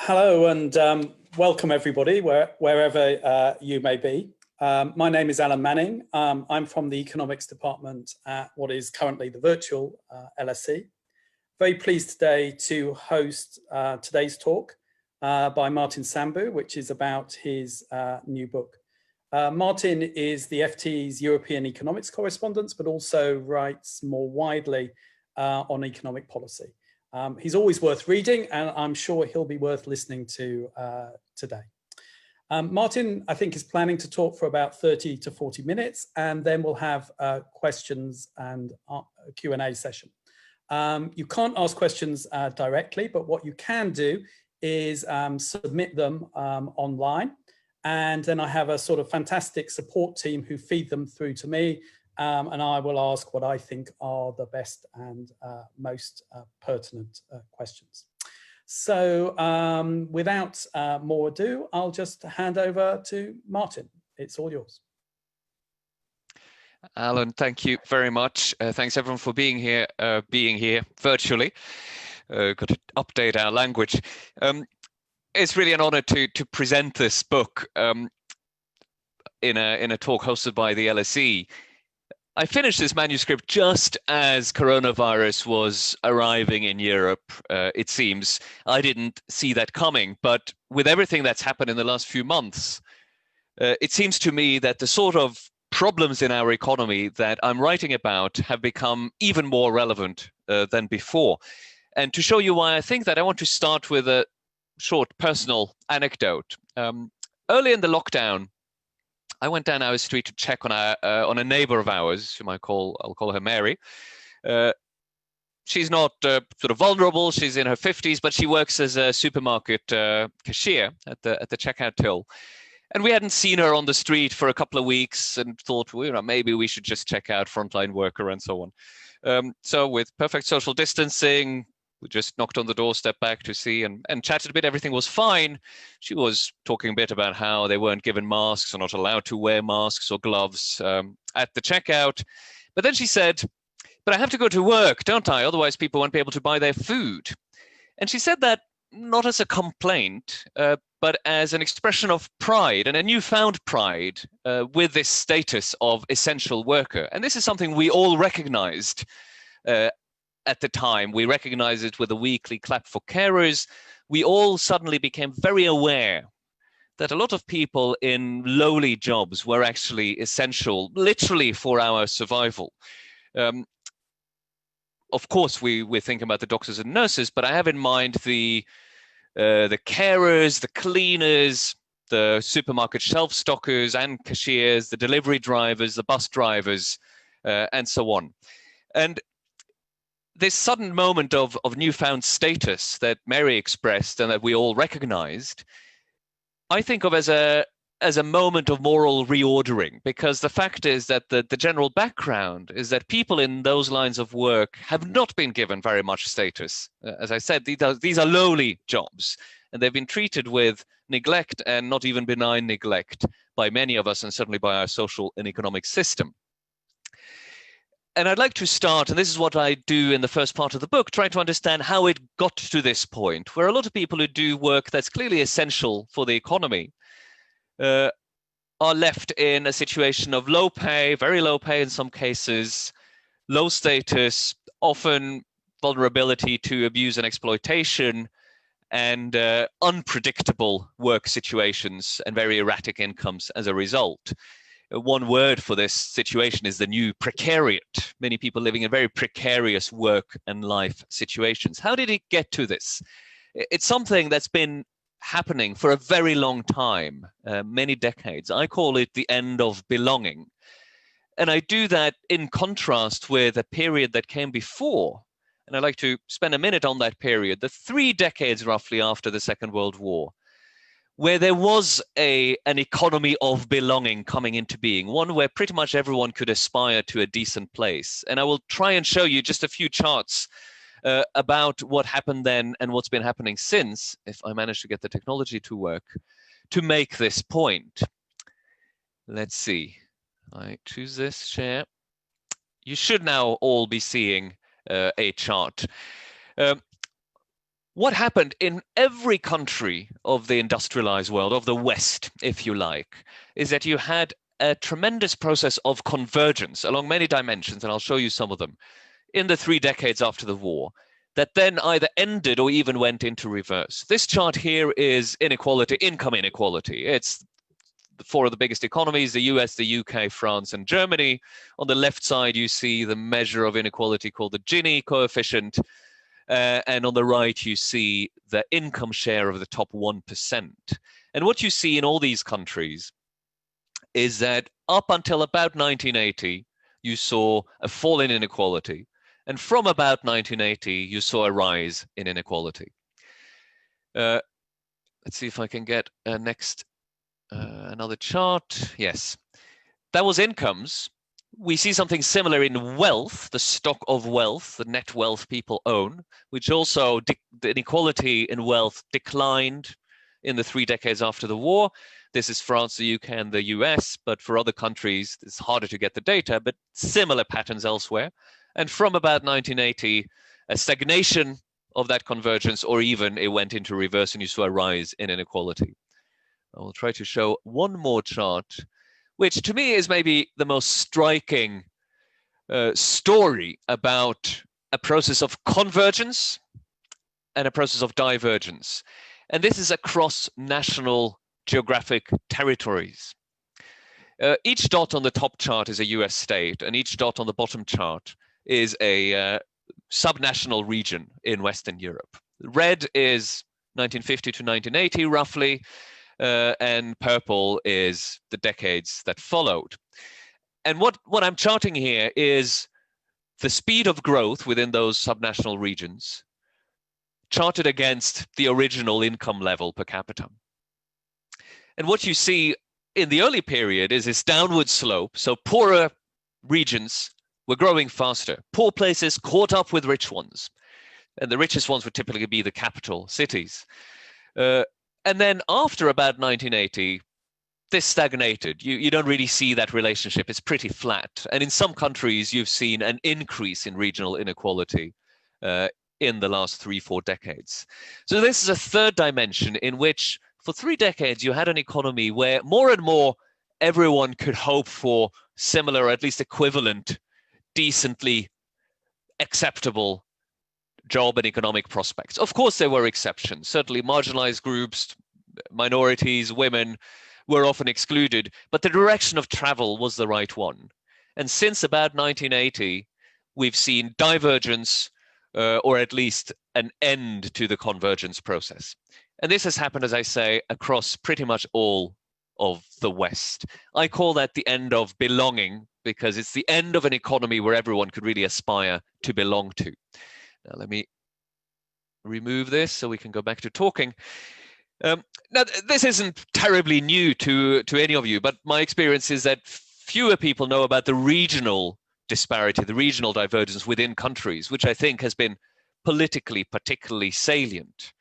Hello and welcome everybody, wherever you may be. My name is Alan Manning. I'm from the Economics Department at what is currently the virtual LSE. Very pleased today to host today's talk by Martin Sandbu, which is about his new book. Martin is the FT's European economics correspondent, but also writes more widely on economic policy. He's always worth reading, and I'm sure he'll be worth listening to today. Martin, I think, is planning to talk for about 30 to 40 minutes, and then we'll have questions and a Q&A session. You can't ask questions directly, but what you can do is submit them online. And then I have a sort of fantastic support team who feed them through to me. And I will ask what I think are the best and most pertinent questions. So without more ado, I'll just hand over to Martin. It's all yours. Alan, thank you very much. Thanks everyone for being here virtually. Got to update our language. It's really an honor to present this book in a talk hosted by the LSE. I finished this manuscript just as coronavirus was arriving in Europe, it seems. I didn't see that coming, but with everything that's happened in the last few months, it seems to me that the sort of problems in our economy that I'm writing about have become even more relevant than before. And to show you why I think that, I want to start with a short personal anecdote. Early in the lockdown, I went down our street to check on a neighbor of ours, whom I'll call her Mary. She's not sort of vulnerable. She's in her 50s, but she works as a supermarket cashier at the checkout till. And we hadn't seen her on the street for a couple of weeks, and thought, well, you know, maybe we should just check out frontline worker and so on. So with perfect social distancing, we just knocked on the door, stepped back to see and chatted a bit. Everything was fine. She was talking a bit about how they weren't given masks or not allowed to wear masks or gloves at the checkout. But then she said, but I have to go to work, don't I? Otherwise people won't be able to buy their food. And she said that not as a complaint, but as an expression of pride, and a newfound pride with this status of essential worker. And this is something we all recognized at the time. We recognized it with a weekly clap for carers. We all suddenly became very aware that a lot of people in lowly jobs were actually essential, literally, for our survival. Of course, we're thinking about the doctors and nurses, but I have in mind the carers, the cleaners, the supermarket shelf stockers and cashiers, the delivery drivers, the bus drivers, and so on. And this sudden moment of newfound status that Mary expressed and that we all recognized, I think of as a moment of moral reordering, because the fact is that the general background is that people in those lines of work have not been given very much status. As I said, these are lowly jobs, and they've been treated with neglect, and not even benign neglect, by many of us, and certainly by our social and economic system. And I'd like to start, and this is what I do in the first part of the book, trying to understand how it got to this point, where a lot of people who do work that's clearly essential for the economy are left in a situation of low pay, very low pay in some cases, low status, often vulnerability to abuse and exploitation, and unpredictable work situations and very erratic incomes as a result. One word for this situation is the new precariat. Many people living in very precarious work and life situations. How did it get to this? It's something that's been happening for a very long time, many decades. I call it the end of belonging. And I do that in contrast with a period that came before. And I'd like to spend a minute on that period, the 3 decades roughly after the Second World War, where there was an economy of belonging coming into being, one where pretty much everyone could aspire to a decent place. And I will try and show you just a few charts about what happened then and what's been happening since, if I manage to get the technology to work, to make this point. Let's see. I choose this share. You should now all be seeing a chart. what happened in every country of the industrialized world, of the West, if you like, is that you had a tremendous process of convergence along many dimensions, and I'll show you some of them, in the 3 decades after the war, that then either ended or even went into reverse. This chart here is inequality, income inequality. It's the 4 of the biggest economies, the US, the UK, France, and Germany. On the left side, you see the measure of inequality called the Gini coefficient. And on the right, you see the income share of the top 1%. And what you see in all these countries is that up until about 1980, you saw a fall in inequality. And from about 1980, you saw a rise in inequality. Let's see if I can get another chart. Yes, that was incomes. We see something similar in wealth, the stock of wealth, the net wealth people own, which also the inequality in wealth declined in the 3 decades after the war. This is France, the UK, and the US, but for other countries, it's harder to get the data, but similar patterns elsewhere. And from about 1980, a stagnation of that convergence, or even it went into reverse and you saw a rise in inequality. I will try to show one more chart, which to me is maybe the most striking story about a process of convergence and a process of divergence. And this is across national geographic territories. Each dot on the top chart is a US state, and each dot on the bottom chart is a subnational region in Western Europe. Red is 1950 to 1980, roughly. And purple is the decades that followed. And what I'm charting here is the speed of growth within those subnational regions charted against the original income level per capita. And what you see in the early period is this downward slope. So poorer regions were growing faster. Poor places caught up with rich ones. And the richest ones would typically be the capital cities. And then after about 1980, this stagnated. You don't really see that relationship. It's pretty flat. And in some countries, you've seen an increase in regional inequality in the last 3-4 decades. So this is a third dimension in which for 3 decades, you had an economy where more and more everyone could hope for similar, or at least equivalent, decently acceptable job and economic prospects. Of course, there were exceptions. Certainly marginalized groups, minorities, women were often excluded, but the direction of travel was the right one. And since about 1980, we've seen divergence, or at least an end to the convergence process. And this has happened, as I say, across pretty much all of the West. I call that the end of belonging, because it's the end of an economy where everyone could really aspire to belong to. Now, let me remove this so we can go back to talking. Now, this isn't terribly new to any of you, but my experience is that fewer people know about the regional disparity, the regional divergence within countries, which I think has been politically particularly salient.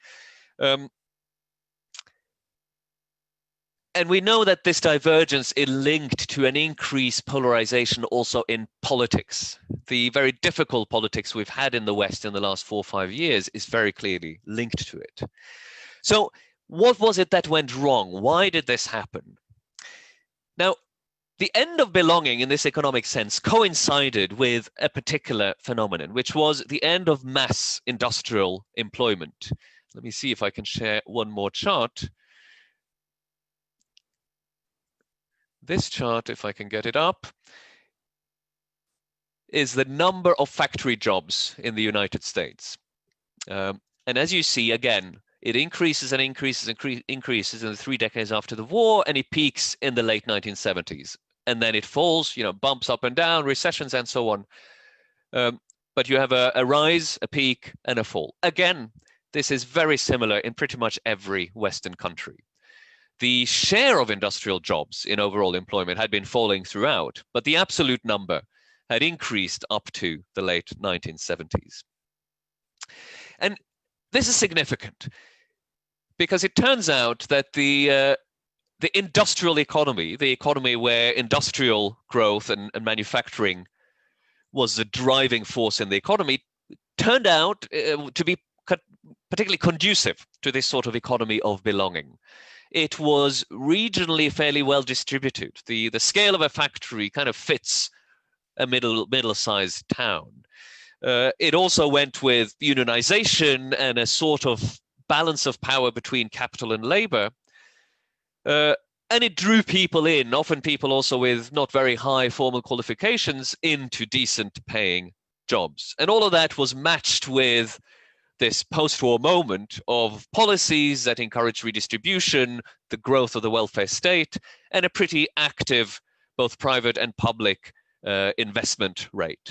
And we know that this divergence is linked to an increased polarization also in politics. The very difficult politics we've had in the West in the last 4 or 5 years is very clearly linked to it. So what was it that went wrong? Why did this happen? Now, the end of belonging in this economic sense coincided with a particular phenomenon, which was the end of mass industrial employment. Let me see if I can share one more chart. This chart, if I can get it up, is the number of factory jobs in the United States. And as you see, again, it increases and increases and increases in the 3 decades after the war, and it peaks in the late 1970s. And then it falls, bumps up and down, recessions and so on. But you have a rise, a peak, and a fall. Again, this is very similar in pretty much every Western country. The share of industrial jobs in overall employment had been falling throughout, but the absolute number had increased up to the late 1970s. And this is significant because it turns out that the industrial economy, the economy where industrial growth and manufacturing was the driving force in the economy, turned out to be particularly conducive to this sort of economy of belonging. It was regionally fairly well distributed. The scale of a factory kind of fits a middle-sized town. It also went with unionization and a sort of balance of power between capital and labor. And it drew people in, often people also with not very high formal qualifications, into decent paying jobs. And all of that was matched with this post-war moment of policies that encourage redistribution, the growth of the welfare state, and a pretty active both private and public investment rate.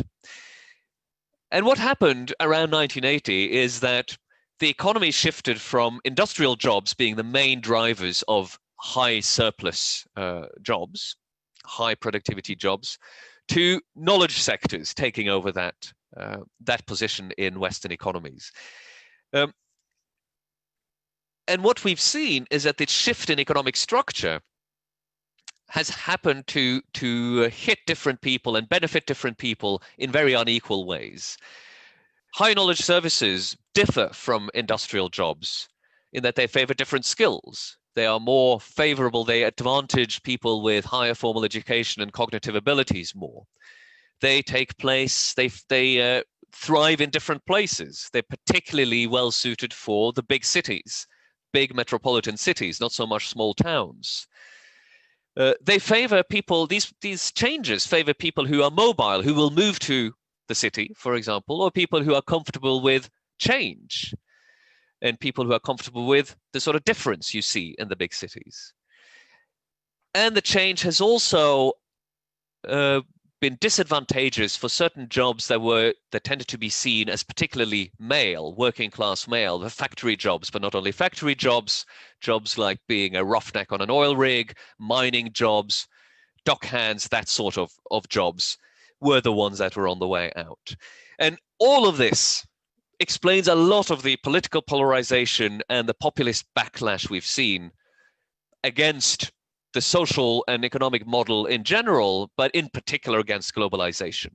And what happened around 1980 is that the economy shifted from industrial jobs being the main drivers of high surplus jobs, high productivity jobs, to knowledge sectors taking over that position in Western economies. And what we've seen is that this shift in economic structure has happened to hit different people and benefit different people in very unequal ways. High knowledge services differ from industrial jobs in that they favor different skills. They are more favorable. They advantage people with higher formal education and cognitive abilities more. They take place, they thrive in different places. They're particularly well suited for the big cities, big metropolitan cities, not so much small towns. They favor people, these changes favor people who are mobile, who will move to the city, for example, or people who are comfortable with change, and people who are comfortable with the sort of difference you see in the big cities. And the change has also been disadvantageous for certain jobs that tended to be seen as particularly male, working class male, the factory jobs, but not only factory jobs, jobs like being a roughneck on an oil rig, mining jobs, dock hands, that sort of jobs were the ones that were on the way out. And all of this explains a lot of the political polarization and the populist backlash we've seen against the social and economic model in general, but in particular against globalization.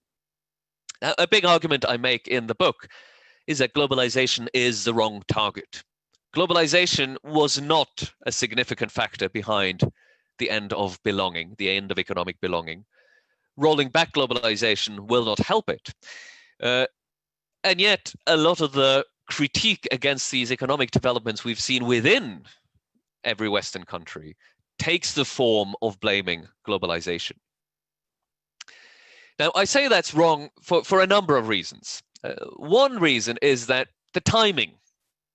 Now, a big argument I make in the book is that globalization is the wrong target. Globalization was not a significant factor behind the end of belonging, the end of economic belonging. Rolling back globalization will not help it. And yet, a lot of the critique against these economic developments we've seen within every Western country takes the form of blaming globalization. Now, I say that's wrong for a number of reasons. One reason is that the timing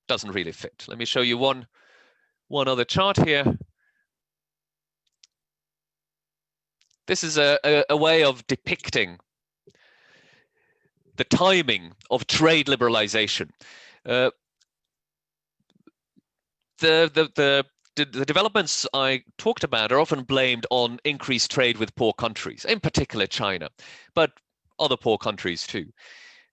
doesn't really fit. Let me show you one other chart here. This is a way of depicting the timing of trade liberalization. The developments I talked about are often blamed on increased trade with poor countries, in particular China, but other poor countries too.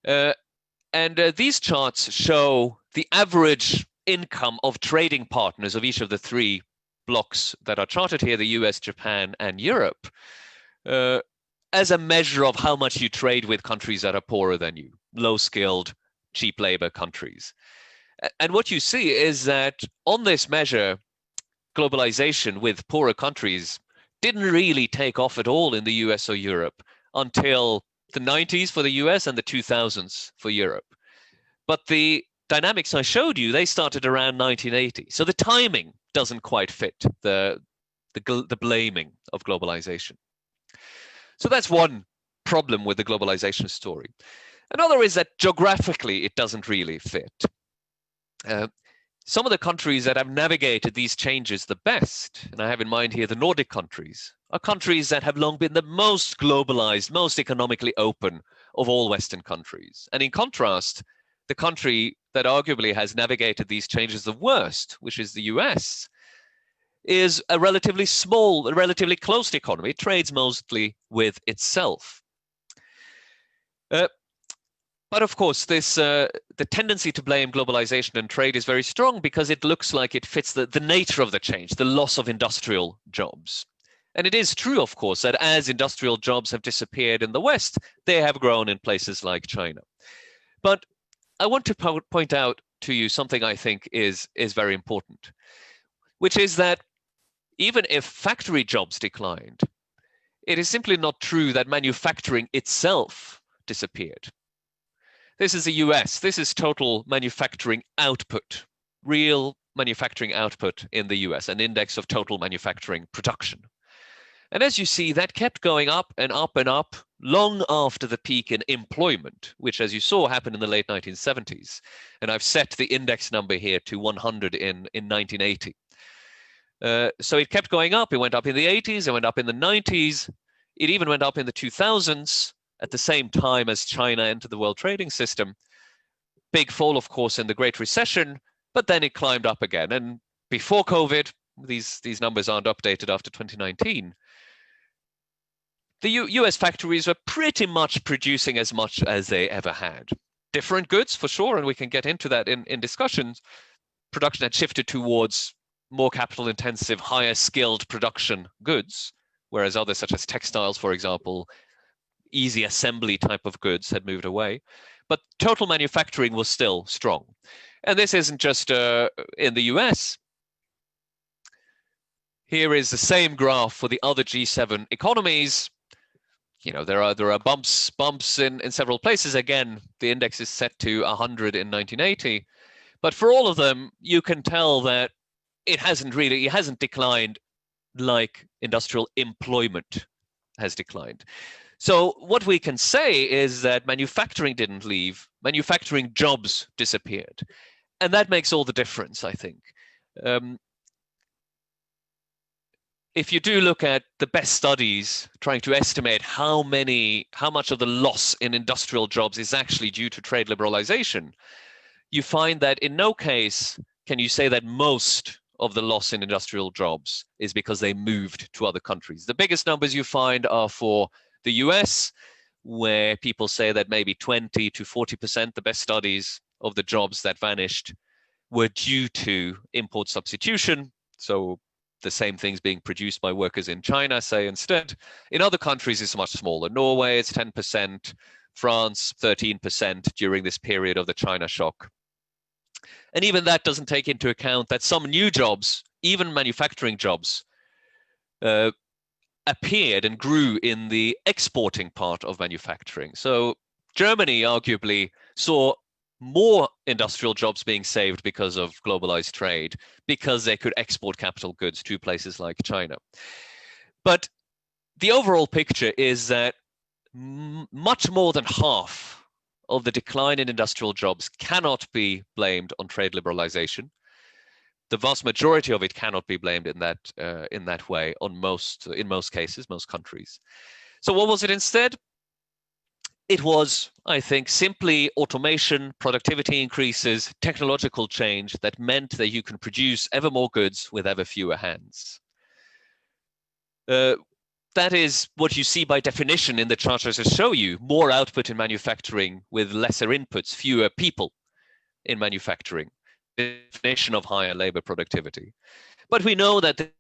And these charts show the average income of trading partners of each of the three blocks that are charted here, the US, Japan, and Europe, as a measure of how much you trade with countries that are poorer than you, low-skilled, cheap labor countries. And what you see is that on this measure, globalization with poorer countries didn't really take off at all in the US or Europe until the 90s for the US and the 2000s for Europe. But the dynamics I showed you, they started around 1980. So the timing doesn't quite fit the blaming of globalization. So that's one problem with the globalization story. Another is that geographically it doesn't really fit. Some of the countries that have navigated these changes the best, and I have in mind here the Nordic countries, are countries that have long been the most globalized, most economically open of all Western countries. And in contrast, the country that arguably has navigated these changes the worst, which is the US, is a relatively small, a relatively closed economy. It trades mostly with itself. But of course, the tendency to blame globalization and trade is very strong because it looks like it fits the nature of the change, the loss of industrial jobs. And it is true, of course, that as industrial jobs have disappeared in the West, they have grown in places like China. But I want to point out to you something I think is very important, which is that even if factory jobs declined, it is simply not true that manufacturing itself disappeared. This is the US. This is total manufacturing output, real manufacturing output in the US, an index of total manufacturing production. And as you see, that kept going up and up and up long after the peak in employment, which, as you saw, happened in the late 1970s. And I've set the index number here to 100 in 1980. So it kept going up. It went up in the 80s, it went up in the 90s, it even went up in the 2000s at the same time as China entered the world trading system. Big fall, of course, in the Great Recession, but then it climbed up again. And before COVID, these numbers aren't updated after 2019, the US factories were pretty much producing as much as they ever had. Different goods, for sure, and we can get into that in discussions. Production had shifted towards more capital-intensive, higher-skilled production goods, whereas others, such as textiles, for example, easy assembly type of goods had moved away. But total manufacturing was still strong. And this isn't just in the US. Here is the same graph for the other G7 economies. You know, there are bumps in several places. Again, the index is set to 100 in 1980. But for all of them, you can tell that it hasn't declined like industrial employment has declined. So what we can say is that manufacturing didn't leave, manufacturing jobs disappeared. And that makes all the difference, I think. If you do look at the best studies trying to estimate how much of the loss in industrial jobs is actually due to trade liberalization, you find that in no case can you say that most of the loss in industrial jobs is because they moved to other countries. The biggest numbers you find are for the US, where people say that maybe 20 to 40%, the best studies of the jobs that vanished, were due to import substitution. So the same things being produced by workers in China, say, instead. In other countries, it's much smaller. Norway, it's 10%, France, 13% during this period of the China shock. And even that doesn't take into account that some new jobs, even manufacturing jobs, appeared and grew in the exporting part of manufacturing. So Germany arguably saw more industrial jobs being saved because of globalized trade, because they could export capital goods to places like China. But the overall picture is that much more than half of the decline in industrial jobs cannot be blamed on trade liberalization. The vast majority of it cannot be blamed in that way in most cases, most countries. So what was it instead? It was, I think, simply automation, productivity increases, technological change that meant that you can produce ever more goods with ever fewer hands. That is what you see by definition in the chart I just show you: more output in manufacturing with lesser inputs, fewer people in manufacturing. Definition of higher labor productivity. But we know that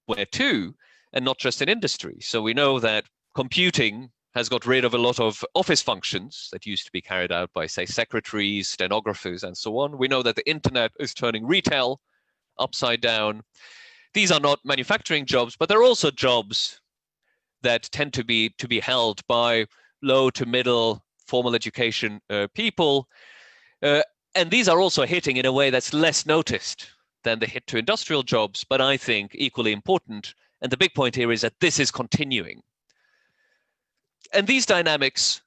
where too, and not just in industry. So we know that computing has got rid of a lot of office functions that used to be carried out by, say, secretaries, stenographers, and so on. We know that the internet is turning retail upside down. These are not manufacturing jobs, but they're also jobs that tend to be held by low to middle formal education people. And these are also hitting in a way that's less noticed than the hit to industrial jobs, but I think equally important. And the big point here is that this is continuing. And these dynamics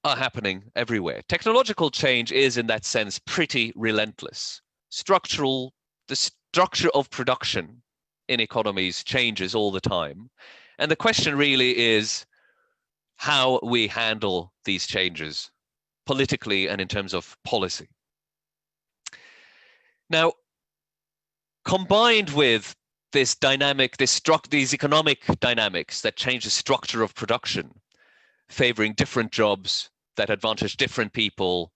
are happening everywhere. Technological change is, in that sense, pretty relentless. The structure of production in economies changes all the time. And the question really is how we handle these changes politically and in terms of policy. Now, combined with this dynamic, these economic dynamics that change the structure of production, favoring different jobs that advantage different people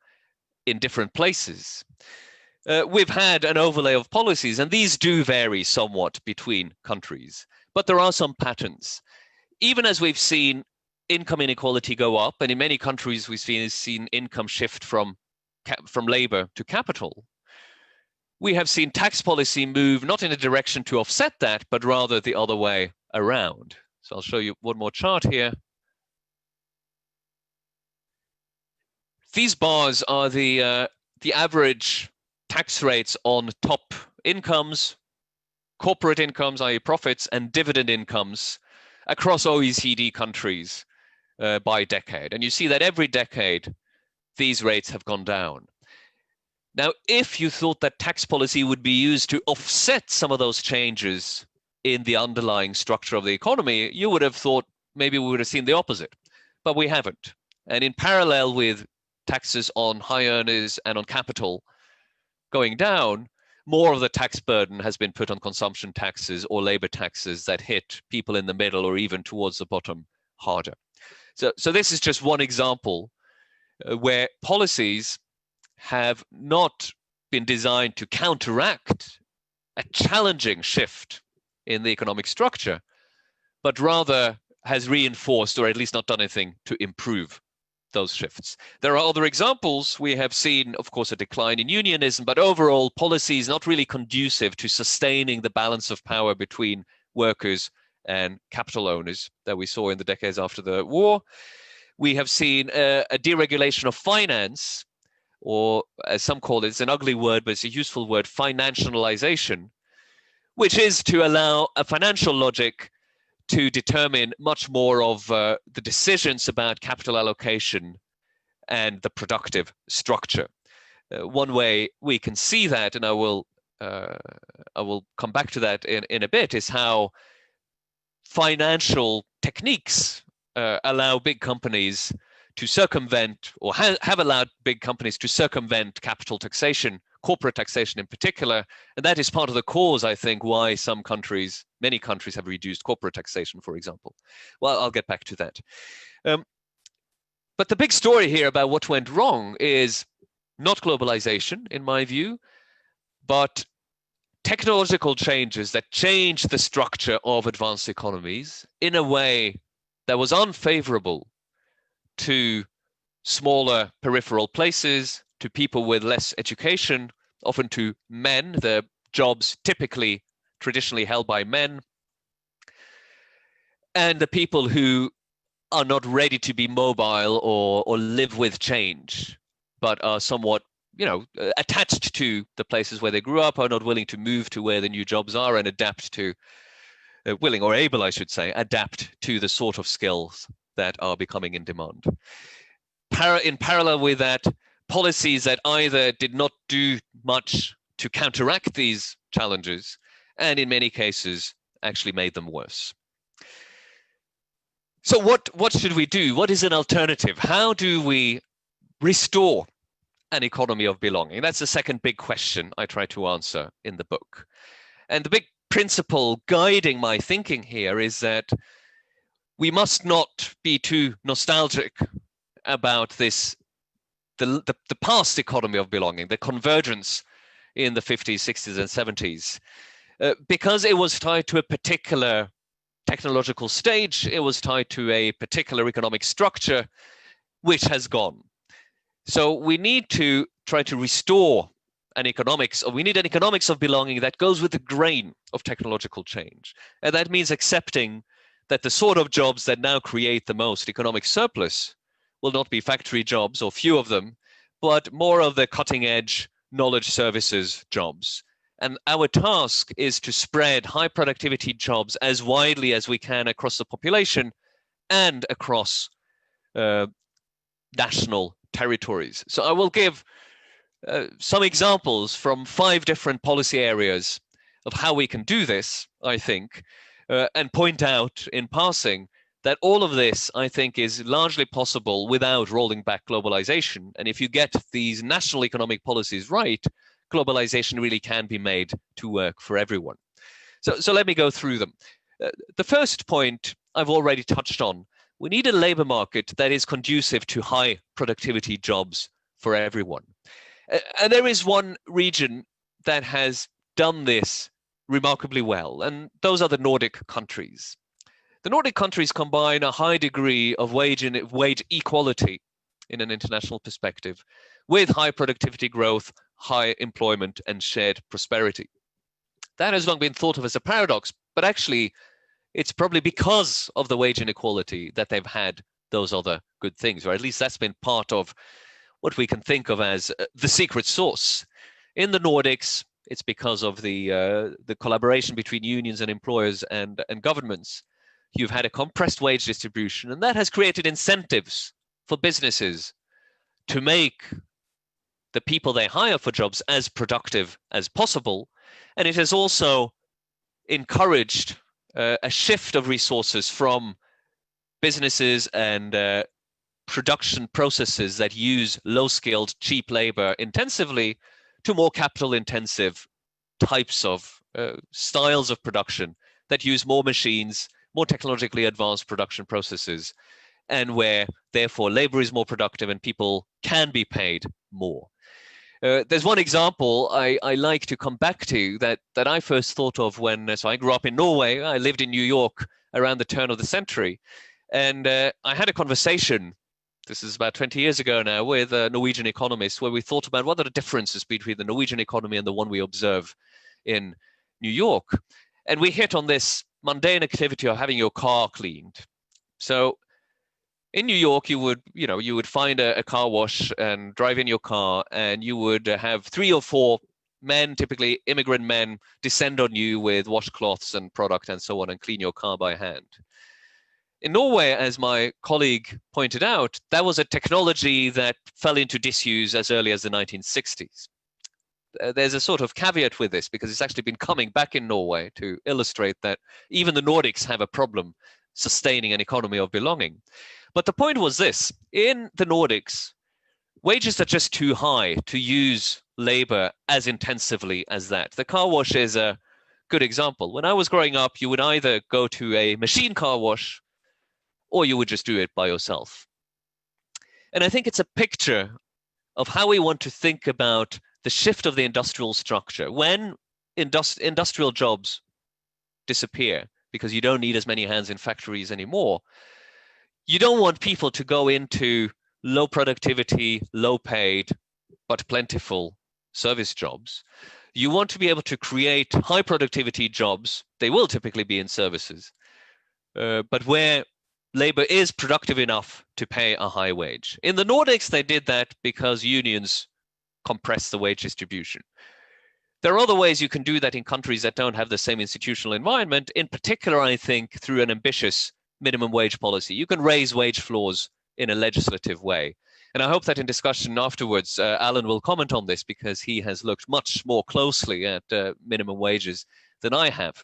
in different places, we've had an overlay of policies, and these do vary somewhat between countries, but there are some patterns. Even as we've seen income inequality go up, and in many countries we've seen income shift from from labor to capital, we have seen tax policy move not in a direction to offset that, but rather the other way around. So I'll show you one more chart here. These bars are the average tax rates on top incomes, corporate incomes, i.e. profits, and dividend incomes across OECD countries by decade. And you see that every decade, these rates have gone down. Now, if you thought that tax policy would be used to offset some of those changes in the underlying structure of the economy, you would have thought maybe we would have seen the opposite, but we haven't. And in parallel with taxes on high earners and on capital going down, more of the tax burden has been put on consumption taxes or labor taxes that hit people in the middle or even towards the bottom harder. So this is just one example where policies have not been designed to counteract a challenging shift in the economic structure, but rather has reinforced or at least not done anything to improve those shifts. There are other examples. We have seen, of course, a decline in unionism, but overall policies not really conducive to sustaining the balance of power between workers and capital owners that we saw in the decades after the war. We have seen a deregulation of finance, or as some call it, it's an ugly word, but it's a useful word, financialization, which is to allow a financial logic to determine much more of the decisions about capital allocation and the productive structure. One way we can see that, and I will come back to that in a bit, is how financial techniques allow big companies to circumvent, or have allowed big companies to circumvent capital taxation, corporate taxation in particular. And that is part of the cause, I think, why some countries, many countries have reduced corporate taxation, for example. Well, I'll get back to that. But the big story here about what went wrong is not globalization, in my view, but technological changes that change the structure of advanced economies in a way that was unfavorable to smaller peripheral places, to people with less education, often to men, the jobs typically traditionally held by men, and the people who are not ready to be mobile or live with change, but are somewhat, attached to the places where they grew up, are not willing to move to where the new jobs are and adapt to, willing or able, I should say, adapt to the sort of skills that are becoming in demand. In parallel with that, policies that either did not do much to counteract these challenges, and in many cases actually made them worse. So what should we do? What is an alternative? How do we restore an economy of belonging? That's the second big question I try to answer in the book. And the big principle guiding my thinking here is that we must not be too nostalgic about this, the past economy of belonging, the convergence in the 50s, 60s, and 70s, because it was tied to a particular technological stage, it was tied to a particular economic structure, which has gone. So we need to try to restore an economics, or we need an economics of belonging that goes with the grain of technological change. And that means accepting that the sort of jobs that now create the most economic surplus will not be factory jobs, or few of them, but more of the cutting edge knowledge services jobs. And our task is to spread high productivity jobs as widely as we can across the population and across national territories. So I will give some examples from 5 different policy areas of how we can do this, I think, and point out in passing that all of this, I think, is largely possible without rolling back globalization. And if you get these national economic policies right, globalization really can be made to work for everyone. So let me go through them. The first point I've already touched on. We need a labor market that is conducive to high productivity jobs for everyone. And there is one region that has done this remarkably well, and those are the Nordic countries. The Nordic countries combine a high degree of wage equality in an international perspective, with high productivity growth, high employment, and shared prosperity. That has long been thought of as a paradox, but actually it's probably because of the wage inequality that they've had those other good things, or at least that's been part of what we can think of as the secret sauce. In the Nordics, it's because of the collaboration between unions and employers and governments. You've had a compressed wage distribution, and that has created incentives for businesses to make the people they hire for jobs as productive as possible. And it has also encouraged a shift of resources from businesses and production processes that use low-skilled, cheap labor intensively to more capital-intensive types of styles of production that use more machines, more technologically advanced production processes, and where therefore labor is more productive and people can be paid more. There's one example I like to come back to that I first thought of when, so I grew up in Norway. I lived in New York around the turn of the century. And I had a conversation, this is about 20 years ago now, with a Norwegian economist where we thought about what are the differences between the Norwegian economy and the one we observe in New York. And we hit on this mundane activity of having your car cleaned. So in New York, you would find a car wash and drive in your car, and you would have 3 or 4 men, typically immigrant men, descend on you with washcloths and product and so on and clean your car by hand. In Norway, as my colleague pointed out, that was a technology that fell into disuse as early as the 1960s. There's a sort of caveat with this because it's actually been coming back in Norway to illustrate that even the Nordics have a problem sustaining an economy of belonging. But the point was this: in the Nordics, wages are just too high to use labor as intensively as that. The car wash is a good example. When I was growing up, you would either go to a machine car wash or you would just do it by yourself. And I think it's a picture of how we want to think about the shift of the industrial structure. When industrial jobs disappear because you don't need as many hands in factories anymore, you don't want people to go into low productivity, low paid, but plentiful service jobs. You want to be able to create high productivity jobs. They will typically be in services, but where labor is productive enough to pay a high wage. In the Nordics, they did that because unions compressed the wage distribution. There are other ways you can do that in countries that don't have the same institutional environment, in particular, I think, through an ambitious minimum wage policy. You can raise wage floors in a legislative way. And I hope that in discussion afterwards, Alan will comment on this because he has looked much more closely at minimum wages than I have.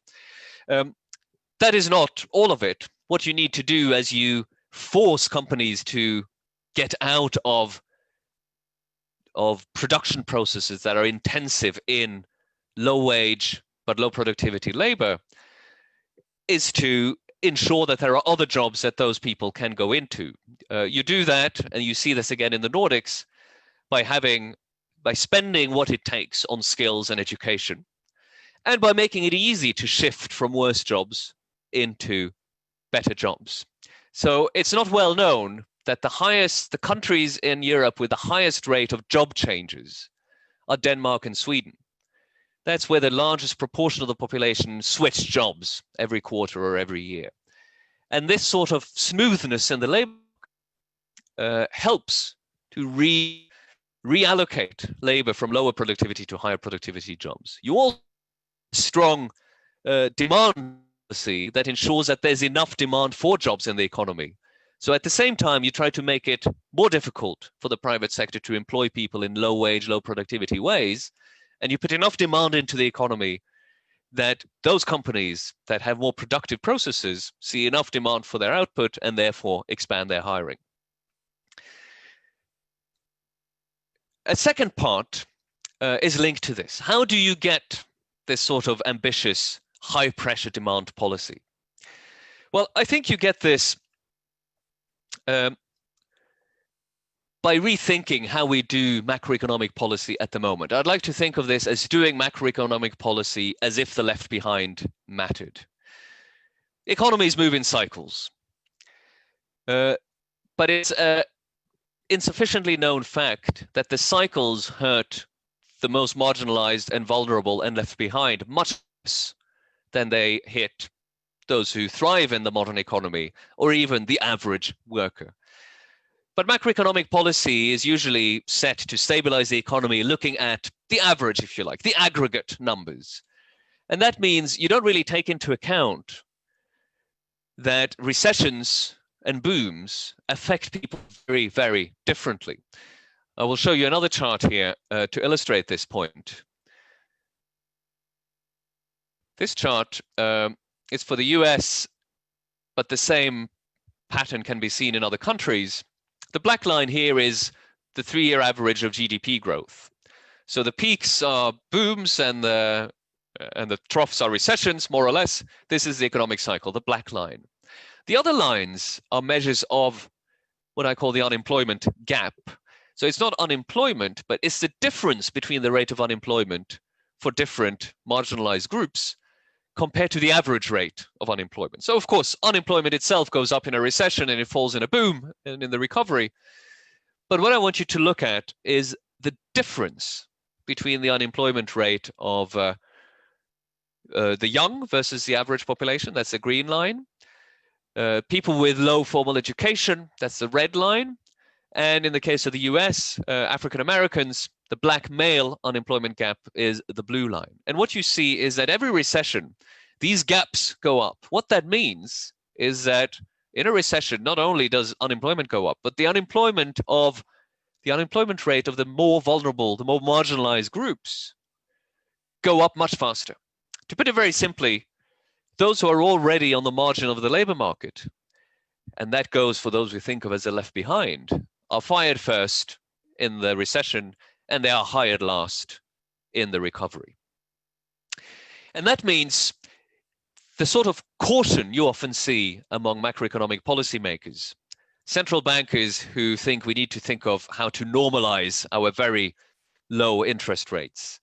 That is not all of it. What you need to do as you force companies to get out of production processes that are intensive in low wage but low productivity labor is to ensure that there are other jobs that those people can go into. You do that, and you see this again in the Nordics, by spending what it takes on skills and education, and by making it easy to shift from worse jobs into better jobs. So it's not well known that the countries in Europe with the highest rate of job changes are Denmark and Sweden. That's where the largest proportion of the population switch jobs every quarter or every year. And this sort of smoothness in the labor helps to reallocate labor from lower productivity to higher productivity jobs. You also have strong demand policy that ensures that there's enough demand for jobs in the economy. So at the same time, you try to make it more difficult for the private sector to employ people in low wage, low productivity ways, and you put enough demand into the economy that those companies that have more productive processes see enough demand for their output and therefore expand their hiring. A second part is linked to this. How do you get this sort of ambitious, high pressure demand policy? Well, I think you get this by rethinking how we do macroeconomic policy at the moment. I'd like to think of this as doing macroeconomic policy as if the left behind mattered. Economies move in cycles, but it's insufficiently known fact that the cycles hurt the most marginalized and vulnerable and left behind much less than they hit those who thrive in the modern economy or even the average worker. But macroeconomic policy is usually set to stabilize the economy, looking at the average, if you like, the aggregate numbers. And that means you don't really take into account that recessions and booms affect people very, very differently. I will show you another chart here to illustrate this point. This chart is for the US, but the same pattern can be seen in other countries. The black line here is the 3-year average of GDP growth. So the peaks are booms and the troughs are recessions, more or less. This is the economic cycle, the black line. The other lines are measures of what I call the unemployment gap. So it's not unemployment, but it's the difference between the rate of unemployment for different marginalized groups compared to the average rate of unemployment. So of course, unemployment itself goes up in a recession and it falls in a boom and in the recovery. But what I want you to look at is the difference between the unemployment rate of the young versus the average population, that's the green line. People with low formal education, that's the red line. And in the case of the US, African Americans, the black male unemployment gap is the blue line. And what you see is that every recession, these gaps go up. What that means is that in a recession, not only does unemployment go up, but the unemployment rate of the more vulnerable, the more marginalized groups go up much faster. To put it very simply, those who are already on the margin of the labor market, and that goes for those we think of as the left behind, are fired first in the recession and they are hired last in the recovery. And that means the sort of caution you often see among macroeconomic policymakers, central bankers who think we need to think of how to normalize our very low interest rates,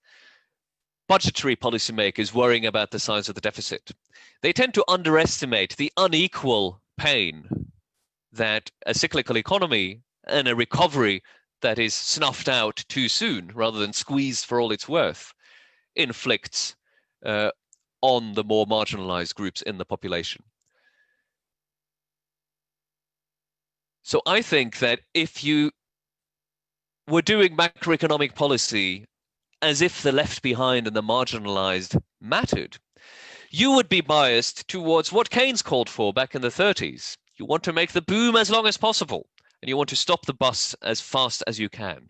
budgetary policymakers worrying about the size of the deficit. They tend to underestimate the unequal pain that a cyclical economy and a recovery that is snuffed out too soon rather than squeezed for all it's worth inflicts on the more marginalized groups in the population. So I think that if you were doing macroeconomic policy as if the left behind and the marginalized mattered, you would be biased towards what Keynes called for back in the 30s. You want to make the boom as long as possible, and you want to stop the bust as fast as you can.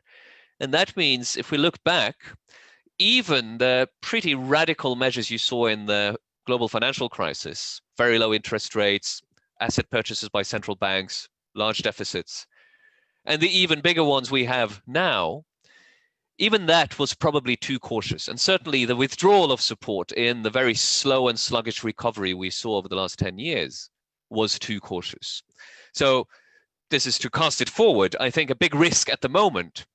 And that means if we look back, even the pretty radical measures you saw in the global financial crisis, very low interest rates, asset purchases by central banks, large deficits, and the even bigger ones we have now, even that was probably too cautious. And certainly the withdrawal of support in the very slow and sluggish recovery we saw over the last 10 years was too cautious. So this is to cast it forward. I think a big risk at the moment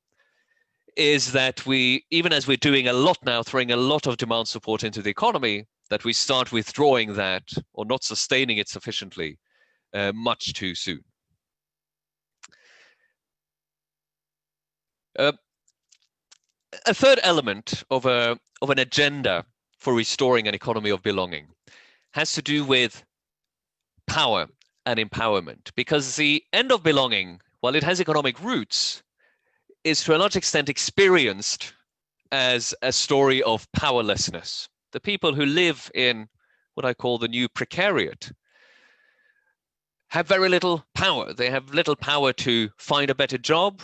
is that we, even as we're doing a lot now, throwing a lot of demand support into the economy, that we start withdrawing that or not sustaining it sufficiently much too soon. A third element of an agenda for restoring an economy of belonging has to do with power and empowerment, because the end of belonging, while it has economic roots, is to a large extent experienced as a story of powerlessness. The people who live in what I call the new precariat have very little power. They have little power to find a better job.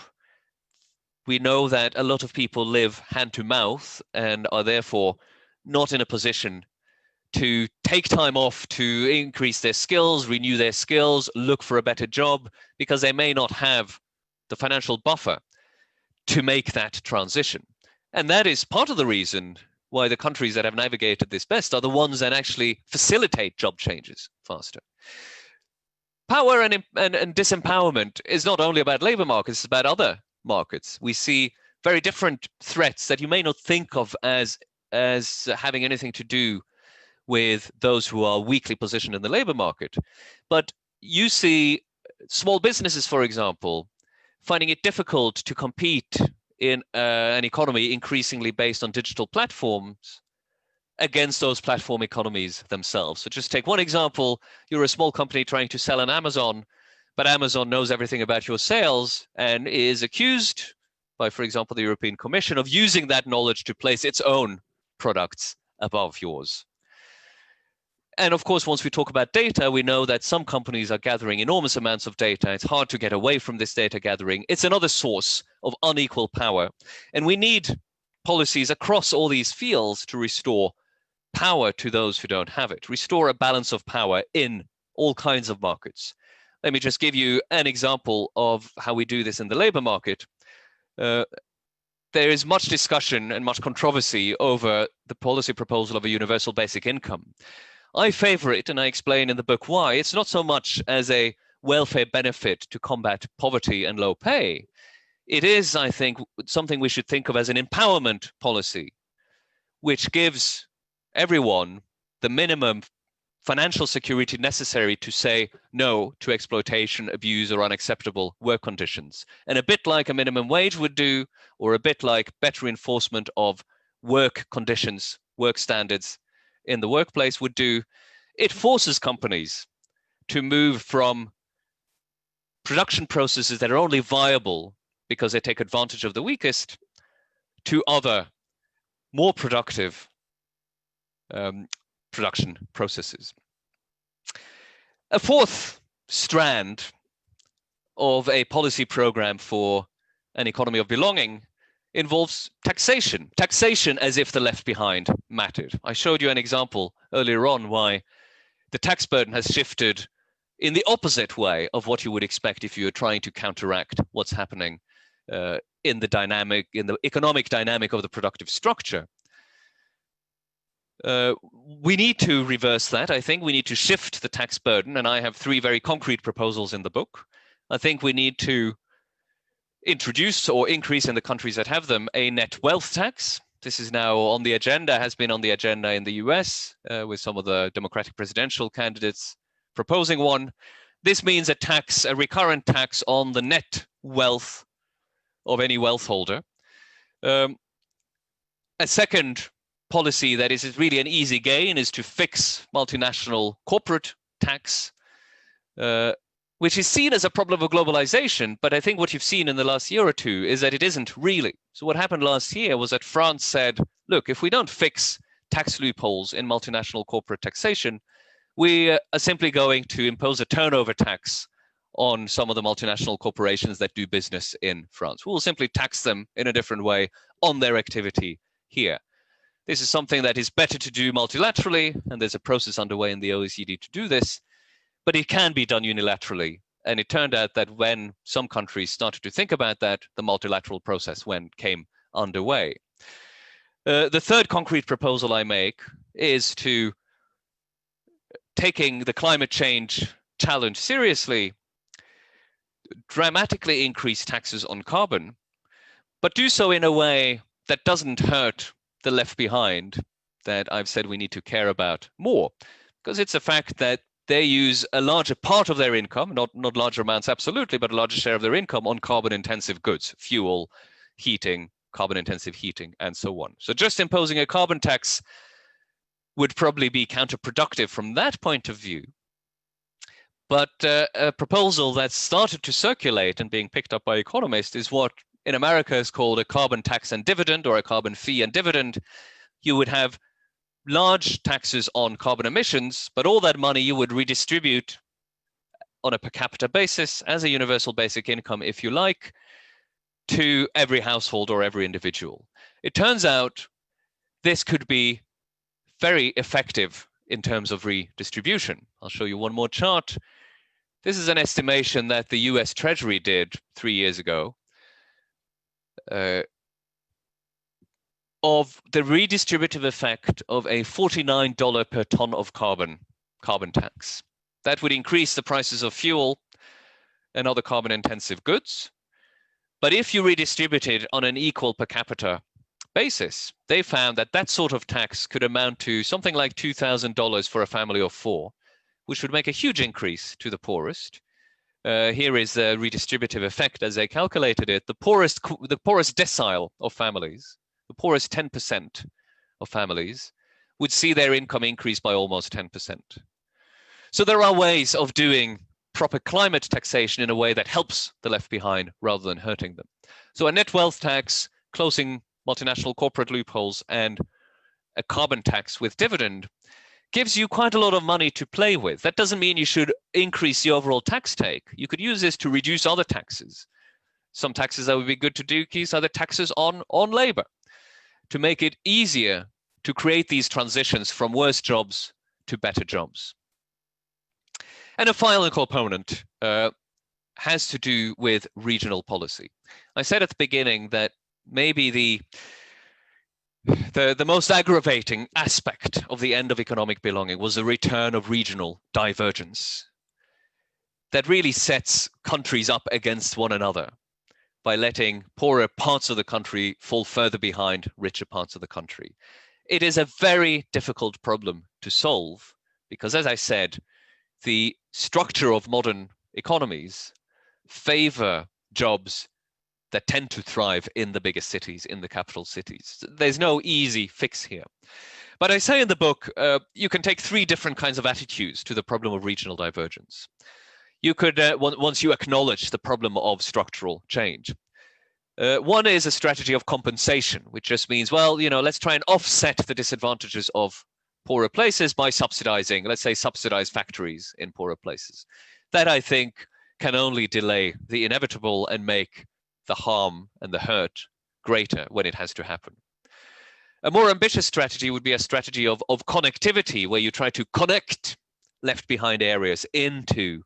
We know that a lot of people live hand to mouth and are therefore not in a position to take time off to increase their skills, renew their skills, look for a better job, because they may not have the financial buffer to make that transition. And that is part of the reason why the countries that have navigated this best are the ones that actually facilitate job changes faster. Power and disempowerment is not only about labor markets, it's about other markets. We see very different threats that you may not think of as having anything to do with those who are weakly positioned in the labor market. But you see small businesses, for example, finding it difficult to compete in an economy increasingly based on digital platforms against those platform economies themselves. So just take one example. You're a small company trying to sell on Amazon, but Amazon knows everything about your sales and is accused by, for example, the European Commission of using that knowledge to place its own products above yours. And of course, once we talk about data, we know that some companies are gathering enormous amounts of data. It's hard to get away from this data gathering. It's another source of unequal power. And we need policies across all these fields to restore power to those who don't have it, restore a balance of power in all kinds of markets. Let me just give you an example of how we do this in the labor market. There is much discussion and much controversy over the policy proposal of a universal basic income. I favor it, and I explain in the book why. It's not so much as a welfare benefit to combat poverty and low pay. It is, I think, something we should think of as an empowerment policy, which gives everyone the minimum financial security necessary to say no to exploitation, abuse, or unacceptable work conditions. And a bit like a minimum wage would do, or a bit like better enforcement of work conditions, work standards in the workplace would do, it forces companies to move from production processes that are only viable because they take advantage of the weakest to other, more productive production processes. A fourth strand of a policy program for an economy of belonging involves taxation. Taxation as if the left behind mattered. I showed you an example earlier on why the tax burden has shifted in the opposite way of what you would expect if you were trying to counteract what's happening in the economic dynamic of the productive structure. We need to reverse that. I think we need to shift the tax burden, and I have three very concrete proposals in the book. I think we need to introduce or increase in the countries that have them a net wealth tax. This is now on the agenda, has been on the agenda in the US with some of the Democratic presidential candidates proposing one. This means a tax, a recurrent tax on the net wealth of any wealth holder. A second policy that is really an easy gain is to fix multinational corporate tax, which is seen as a problem of globalization. But I think what you've seen in the last year or two is that it isn't really. So what happened last year was that France said, look, if we don't fix tax loopholes in multinational corporate taxation, we are simply going to impose a turnover tax on some of the multinational corporations that do business in France. We will simply tax them in a different way on their activity here. This is something that is better to do multilaterally, and there's a process underway in the OECD to do this, but it can be done unilaterally. And it turned out that when some countries started to think about that, the multilateral process came underway. The third concrete proposal I make is to, taking the climate change challenge seriously, dramatically increase taxes on carbon, but do so in a way that doesn't hurt the left behind that I've said we need to care about more, because it's a fact that they use a larger part of their income, not larger amounts absolutely, but a larger share of their income on carbon-intensive goods, fuel, heating, carbon-intensive heating, and so on. So just imposing a carbon tax would probably be counterproductive from that point of view. But a proposal that started to circulate and being picked up by economists is what in America is called a carbon tax and dividend, or a carbon fee and dividend. You would have large taxes on carbon emissions, but all that money you would redistribute on a per capita basis as a universal basic income, if you like, to every household or every individual. It turns out this could be very effective in terms of redistribution. I'll show you one more chart. This is an estimation that the US Treasury did 3 years ago of the redistributive effect of a $49 per ton of carbon tax. That would increase the prices of fuel and other carbon-intensive goods. But if you redistributed on an equal per capita basis, they found that that sort of tax could amount to something like $2,000 for a family of four, which would make a huge increase to the poorest, Here is the redistributive effect as they calculated it. The poorest decile of families, the poorest 10% of families, would see their income increase by almost 10%. So there are ways of doing proper climate taxation in a way that helps the left behind rather than hurting them. So a net wealth tax, closing multinational corporate loopholes, and a carbon tax with dividend gives you quite a lot of money to play with. That doesn't mean you should increase the overall tax take. You could use this to reduce other taxes. Some taxes that would be good to decrease, other taxes on labor, to make it easier to create these transitions from worse jobs to better jobs. And a final component has to do with regional policy. I said at the beginning that maybe the most aggravating aspect of the end of economic belonging was the return of regional divergence that really sets countries up against one another by letting poorer parts of the country fall further behind richer parts of the country. It is a very difficult problem to solve because, as I said, the structure of modern economies favor jobs that tend to thrive in the biggest cities, in the capital cities. There's no easy fix here. But I say in the book, you can take three different kinds of attitudes to the problem of regional divergence. You could, once you acknowledge the problem of structural change. One is a strategy of compensation, which just means, well, let's try and offset the disadvantages of poorer places by subsidizing, let's say, subsidized factories in poorer places. That, I think, can only delay the inevitable and make the harm and the hurt greater when it has to happen. A more ambitious strategy would be a strategy of connectivity, where you try to connect left behind areas into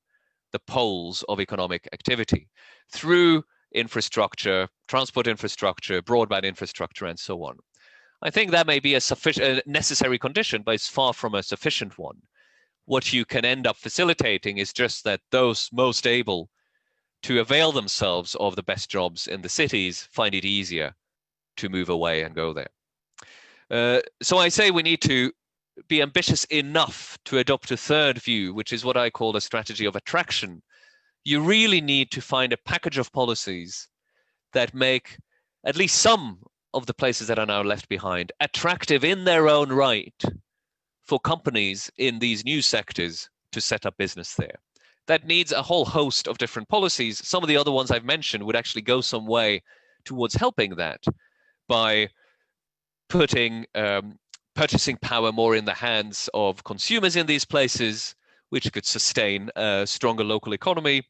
the poles of economic activity through infrastructure, transport infrastructure, broadband infrastructure, and so on. I think that may be a necessary condition, but it's far from a sufficient one. What you can end up facilitating is just that those most able to avail themselves of the best jobs in the cities find it easier to move away and go there. So I say we need to be ambitious enough to adopt a third view, which is what I call a strategy of attraction. You really need to find a package of policies that make at least some of the places that are now left behind attractive in their own right for companies in these new sectors to set up business there. That needs a whole host of different policies. Some of the other ones I've mentioned would actually go some way towards helping that by putting purchasing power more in the hands of consumers in these places, which could sustain a stronger local economy,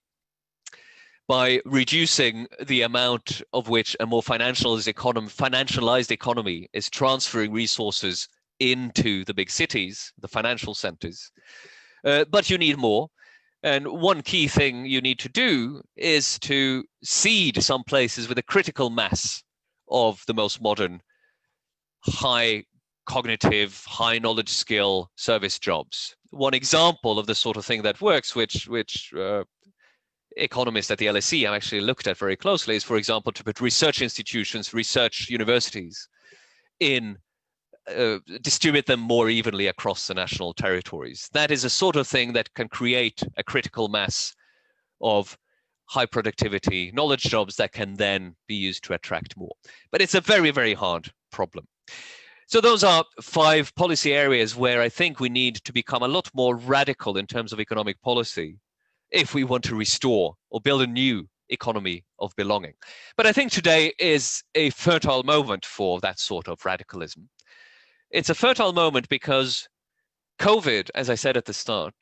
by reducing the amount of which a more financialized economy is transferring resources into the big cities, the financial centers. But you need more. And one key thing you need to do is to seed some places with a critical mass of the most modern, high cognitive, high knowledge skill service jobs. One example of the sort of thing that works, which economists at the LSE have actually looked at very closely, is, for example, to put research institutions, research universities in distribute them more evenly across the national territories. That is a sort of thing that can create a critical mass of high productivity knowledge jobs that can then be used to attract more. But it's a very, very hard problem. So those are 5 policy areas where I think we need to become a lot more radical in terms of economic policy if we want to restore or build a new economy of belonging. But I think today is a fertile moment for that sort of radicalism. It's a fertile moment because COVID, as I said at the start,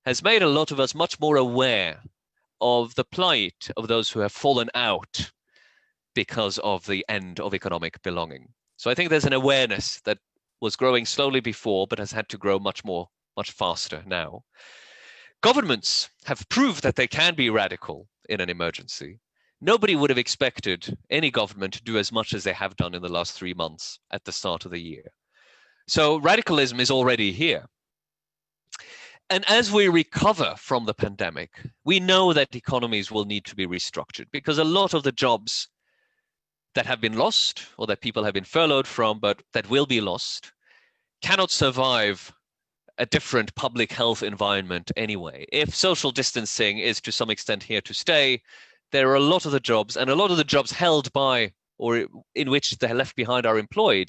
has made a lot of us much more aware of the plight of those who have fallen out because of the end of economic belonging. So I think there's an awareness that was growing slowly before, but has had to grow much faster now. Governments have proved that they can be radical in an emergency. Nobody would have expected any government to do as much as they have done in the last 3 months at the start of the year. So radicalism is already here. And as we recover from the pandemic, we know that economies will need to be restructured because a lot of the jobs that have been lost or that people have been furloughed from, but that will be lost, cannot survive a different public health environment anyway. If social distancing is to some extent here to stay, there are a lot of the jobs, and a lot of the jobs held by or in which the left behind are employed